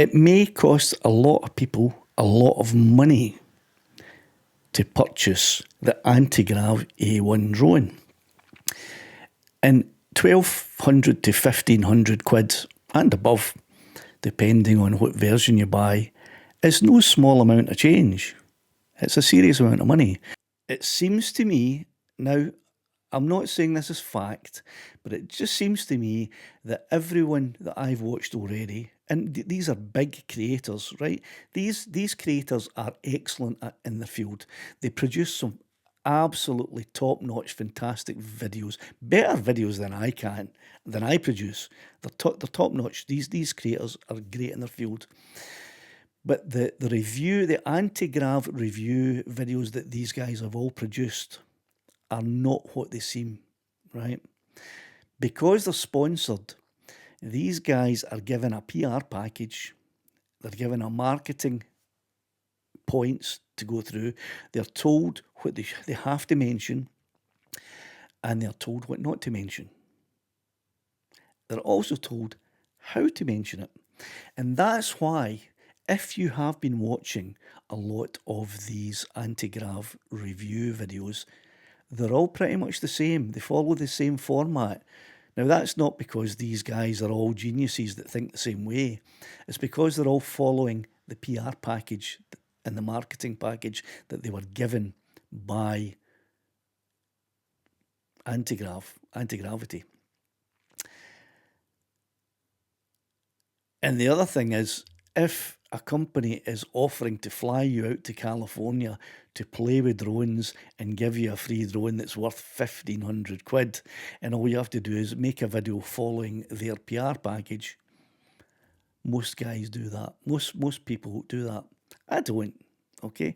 It may cost a lot of people a lot of money to purchase the AntiGravity A1 drone. And 1,200 to 1,500 quid and above, depending on what version you buy, is no small amount of change. It's a serious amount of money. It seems to me, now, I'm not saying this is fact, but it just seems to me that everyone that I've watched already, and these are big creators, right? These creators are excellent in the field. They produce some absolutely top-notch, fantastic videos, better videos than I produce. They're top-notch. These creators are great in their field. But the anti-grav review videos that these guys have all produced are not what they seem, right? Because they're sponsored, these guys are given a PR package, they're given a marketing points to go through, they're told what they have to mention, and they're told what not to mention. They're also told how to mention it. And that's why, if you have been watching a lot of these anti-grav review videos, they're all pretty much the same. They follow the same format. Now, that's not because these guys are all geniuses that think the same way. It's because they're all following the PR package and the marketing package that they were given by AntiGravity. And the other thing is, if a company is offering to fly you out to California to play with drones and give you a free drone that's worth 1,500 quid, and all you have to do is make a video following their PR package, most guys do that. Most people do that. I don't, okay?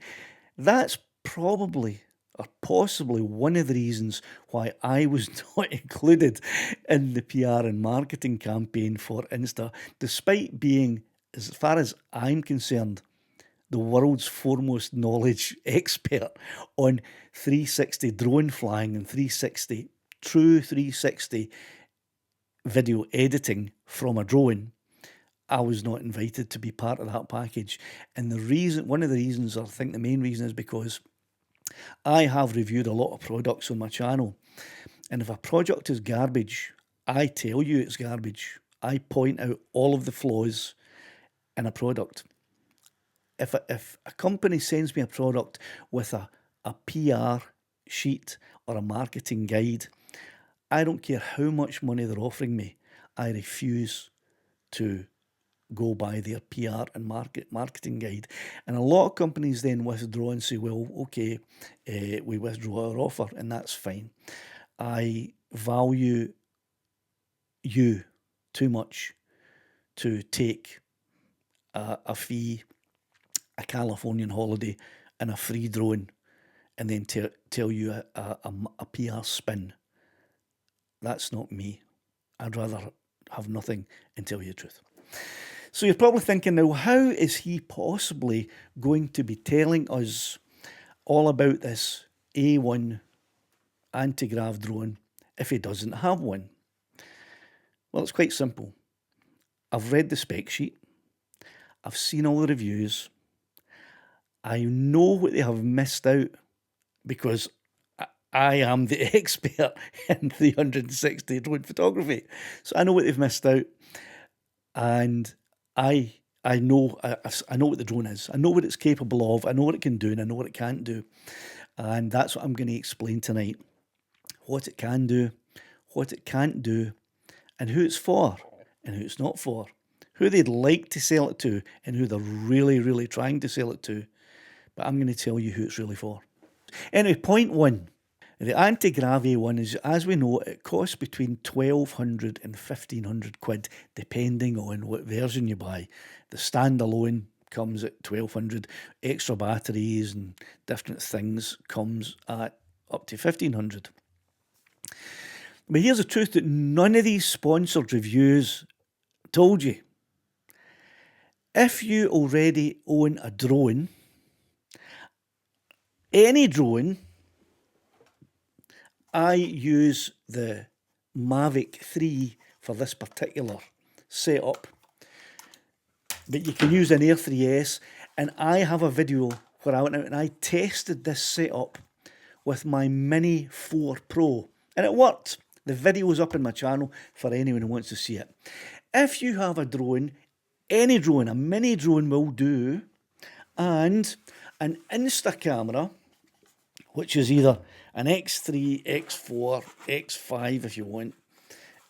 That's probably or possibly one of the reasons why I was not included in the PR and marketing campaign for Insta, despite being, as far as I'm concerned, the world's foremost knowledge expert on 360 drone flying and true 360 video editing from a drone. I was not invited to be part of that package. And one of the reasons, or I think the main reason, is because I have reviewed a lot of products on my channel. And if a product is garbage, I tell you it's garbage. I point out all of the flaws in a product. If a company sends me a product with a PR sheet or a marketing guide, I don't care how much money they're offering me, I refuse to go by their PR and marketing guide. And a lot of companies then withdraw and say, well, okay, we withdraw our offer, and that's fine. I value you too much to take a fee, a Californian holiday, and a free drone, and then tell you a PR spin. That's not me. I'd rather have nothing and tell you the truth. So you're probably thinking now, how is he possibly going to be telling us all about this A1 anti-grav drone if he doesn't have one? Well, it's quite simple. I've read the spec sheet. I've seen all the reviews. I know what they have missed out because I am the expert in 360 drone photography. So I know what they've missed out. And I know what the drone is. I know what it's capable of. I know what it can do, and I know what it can't do. And that's what I'm going to explain tonight. What it can do, what it can't do, and who it's for, and who it's not for. Who they'd like to sell it to, and who they're really, really trying to sell it to. But I'm going to tell you who it's really for. Anyway, point one. The AntiGravity A1 is, as we know, it costs between 1,200 and 1,500 quid, depending on what version you buy. The standalone comes at 1,200, extra batteries and different things comes at up to 1,500. But here's the truth that none of these sponsored reviews told you. If you already own a drone, any drone, I use the Mavic 3 for this particular setup. but you can use an Air 3S, and I have a video where I went out and I tested this setup with my Mini 4 Pro, and it worked. The video is up in my channel for anyone who wants to see it. If you have a drone, any drone, a mini drone will do, and an Insta camera, which is either an X3, X4, X5 if you want.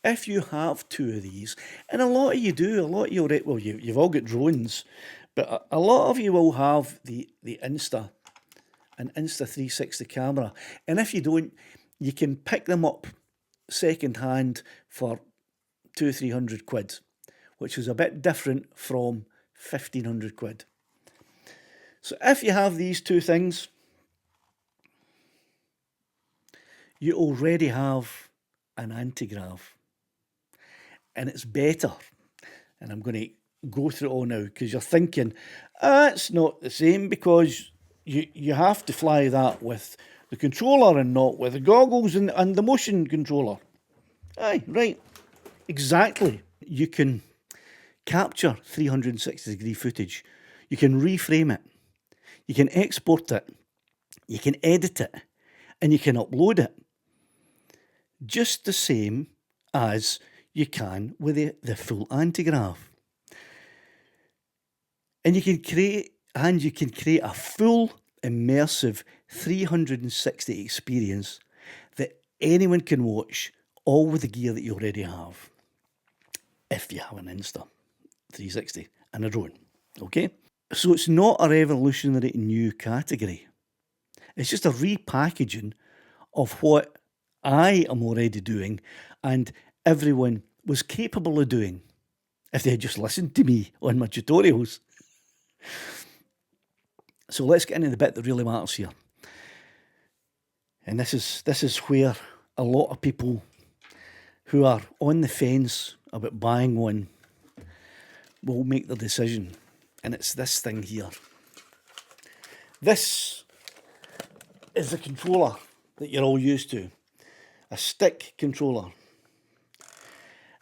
If you have two of these, and a lot of you do, a lot of you, well, you've all got drones, but a lot of you will have the Insta, an Insta 360 camera. And if you don't, you can pick them up second hand for 200-300 quid, which is a bit different from 1,500 quid. So if you have these two things, you already have an anti-grav, and it's better. And I'm going to go through it all now, because you're thinking, it's not the same, because you have to fly that with the controller and not with the goggles and the motion controller. Aye, right, exactly. You can capture 360-degree footage. You can reframe it. You can export it. You can edit it. And you can upload it. Just the same as you can with the full anti-grav. And you can create a full immersive 360 experience that anyone can watch, all with the gear that you already have, if you have an Insta 360 and a drone. Okay? So it's not a revolutionary new category. It's just a repackaging of what I am already doing and everyone was capable of doing if they had just listened to me on my tutorials. So let's get into the bit that really matters here. And this is where a lot of people who are on the fence about buying one will make their decision. And it's this thing here. This is the controller that you're all used to. A stick controller.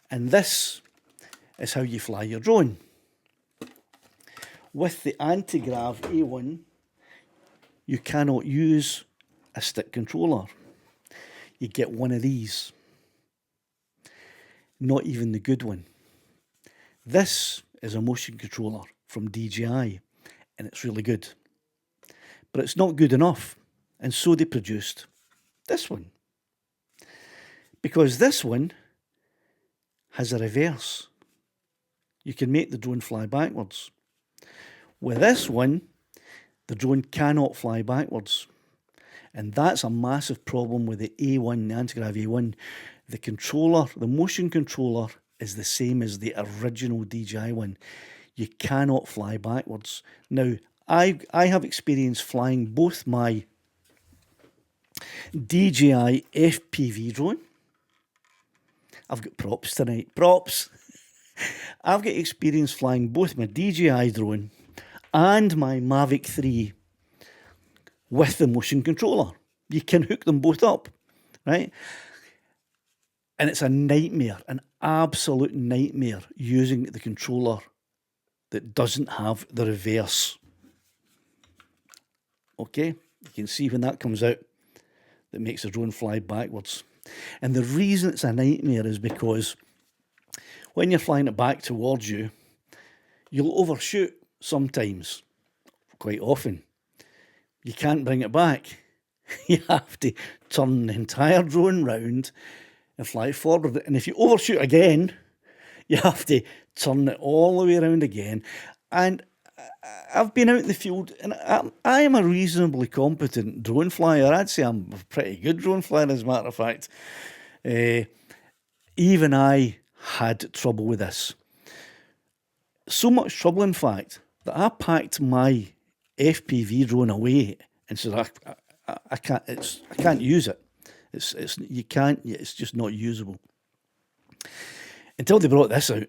And this is how you fly your drone. With the AntiGrav A1, you cannot use a stick controller. You get one of these. Not even the good one. This is a motion controller from DJI, and it's really good. But it's not good enough, and so they produced this one. Because this one has a reverse. You can make the drone fly backwards. With this one, the drone cannot fly backwards. And that's a massive problem with the A1, the AntiGrav A1. The controller, the motion controller, is the same as the original DJI one. You cannot fly backwards. Now, I have experience flying both my DJI FPV drone. I've got props tonight. Props! I've got experience flying both my DJI drone and my Mavic 3 with the motion controller. You can hook them both up, right? And it's a nightmare, an absolute nightmare, using the controller that doesn't have the reverse. Okay? You can see when that comes out, that makes the drone fly backwards. And the reason it's a nightmare is because when you're flying it back towards you, you'll overshoot sometimes, quite often. You can't bring it back. You have to turn the entire drone round and fly forward. And if you overshoot again, you have to turn it all the way around again. And I've been out in the field, and I am a reasonably competent drone flyer. I'd say I'm a pretty good drone flyer, as a matter of fact. Even I had trouble with this. So much trouble, in fact, that I packed my FPV drone away and said, I can't use it. It's just not usable. Until they brought this out,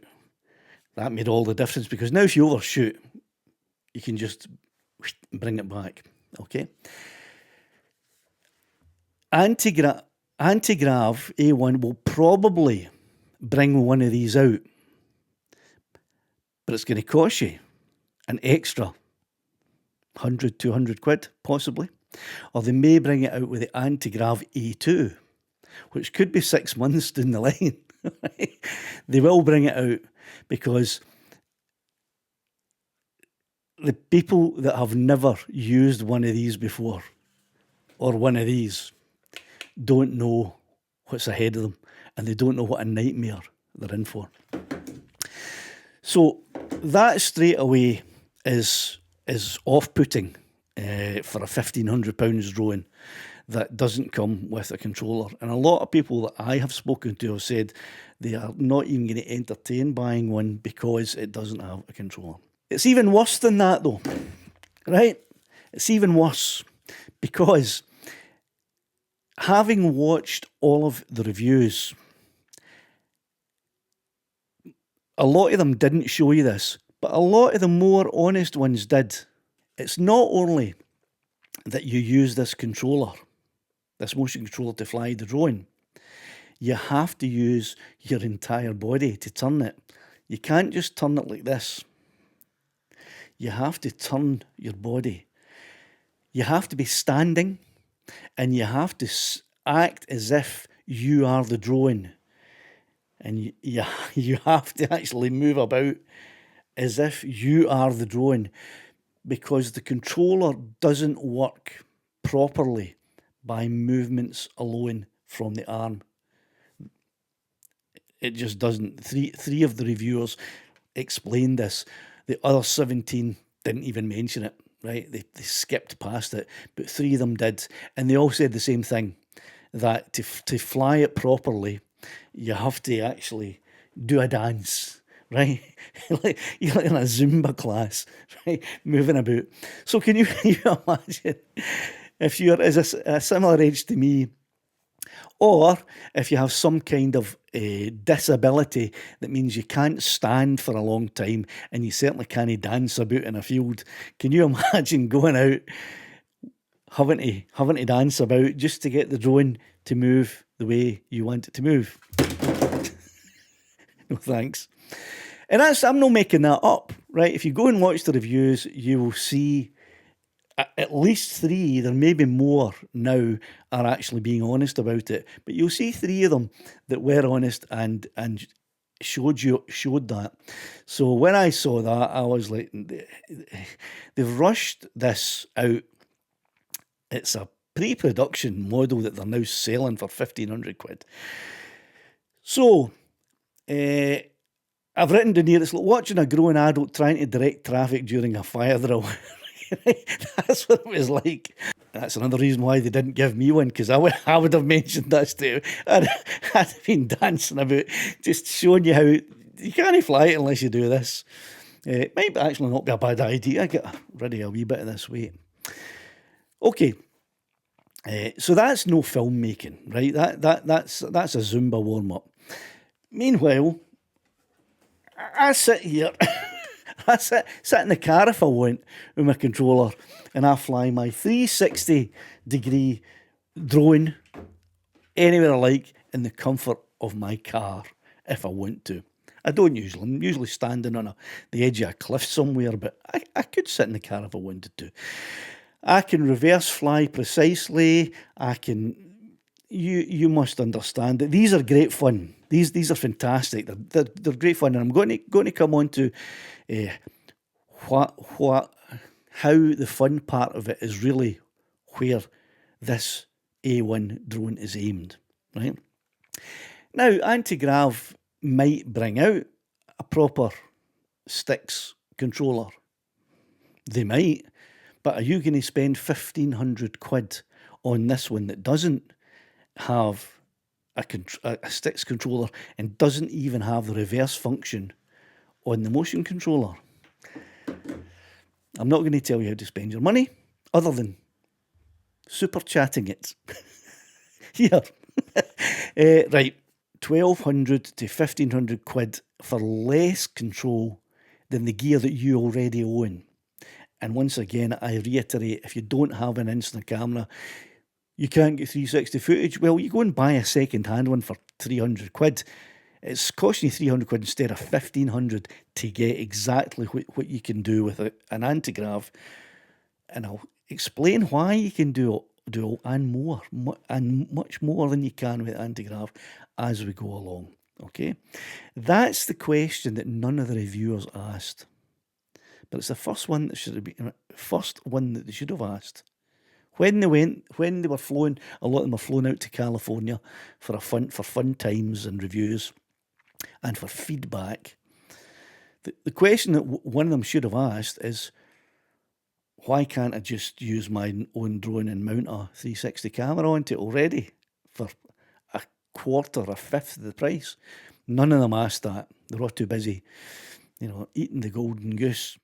that made all the difference, because now if you overshoot, you can just bring it back. Okay. AntiGrav A1 will probably bring one of these out, but it's going to cost you an extra 100, 200 quid, possibly. Or they may bring it out with the AntiGrav A2, which could be 6 months down the line. They will bring it out because the people that have never used one of these before, or one of these, don't know what's ahead of them, and they don't know what a nightmare they're in for. So that straight away is off-putting for a £1,500 drone that doesn't come with a controller. And a lot of people that I have spoken to have said they are not even going to entertain buying one because it doesn't have a controller. It's even worse than that though, right? It's even worse because having watched all of the reviews, a lot of them didn't show you this, but a lot of the more honest ones did. It's not only that you use this controller, this motion controller to fly the drone, you have to use your entire body to turn it. You can't just turn it like this. You have to turn your body. You have to be standing and you have to act as if you are the drone. And you have to actually move about as if you are the drone, because the controller doesn't work properly by movements alone from the arm. It just doesn't. Three of the reviewers explained this. The other 17 didn't even mention it, right? They skipped past it, but 3 of them did. And they all said the same thing, that to fly it properly, you have to actually do a dance, right? Like you're like in a Zumba class, right? Moving about. So can you imagine if you're as a similar age to me, or if you have some kind of disability that means you can't stand for a long time and you certainly can't dance about in a field. Can you imagine going out having to dance about just to get the drone to move the way you want it to move? No thanks. And I'm not making that up, right? If you go and watch the reviews, you will see at least 3, there may be more now, are actually being honest about it. But you'll see 3 of them that were honest and showed that. So when I saw that, I was like, they've rushed this out. It's a pre-production model that they're now selling for 1,500 quid. So I've written down here, it's like watching a grown adult trying to direct traffic during a fire drill. That's what it was like. That's another reason why they didn't give me one, because I would have mentioned this too. I'd been dancing about, just showing you how you can't fly it unless you do this. It might actually not be a bad idea. Get rid of a wee bit of this weight. Okay, so that's no filmmaking, right? That's a Zumba warm up. Meanwhile, I sit here. I sit in the car if I want with my controller and I fly my 360-degree drone anywhere I like in the comfort of my car if I want to. I don't usually. I'm usually standing on the edge of a cliff somewhere, but I could sit in the car if I wanted to. I can reverse fly precisely. I can... You must understand that these are great fun. These are fantastic. They're great fun, and I'm going to come on to how the fun part of it is really where this A1 drone is aimed. Right now, AntiGrav might bring out a proper sticks controller. They might, but are you going to spend 1,500 quid on this one that doesn't have a sticks controller and doesn't even have the reverse function on the motion controller? I'm not going to tell you how to spend your money other than super chatting it here. Right, 1,200 to 1,500 quid for less control than the gear that you already own. And once again, I reiterate, if you don't have an instant camera, you can't get 360 footage. Well, you go and buy a second-hand one for 300 quid. It's costing you 300 quid instead of 1500 to get exactly what you can do with an anti-grav. And I'll explain why you can do and more, and much more than you can with anti-grav as we go along. Okay, that's the question that none of the reviewers asked, but it's the first one that they should have asked. When they were flown, a lot of them were flown out to California for fun times and reviews and for feedback. The question that one of them should have asked is, why can't I just use my own drone and mount a 360 camera onto it already for a quarter, a fifth of the price? None of them asked that. They're all too busy, eating the golden goose.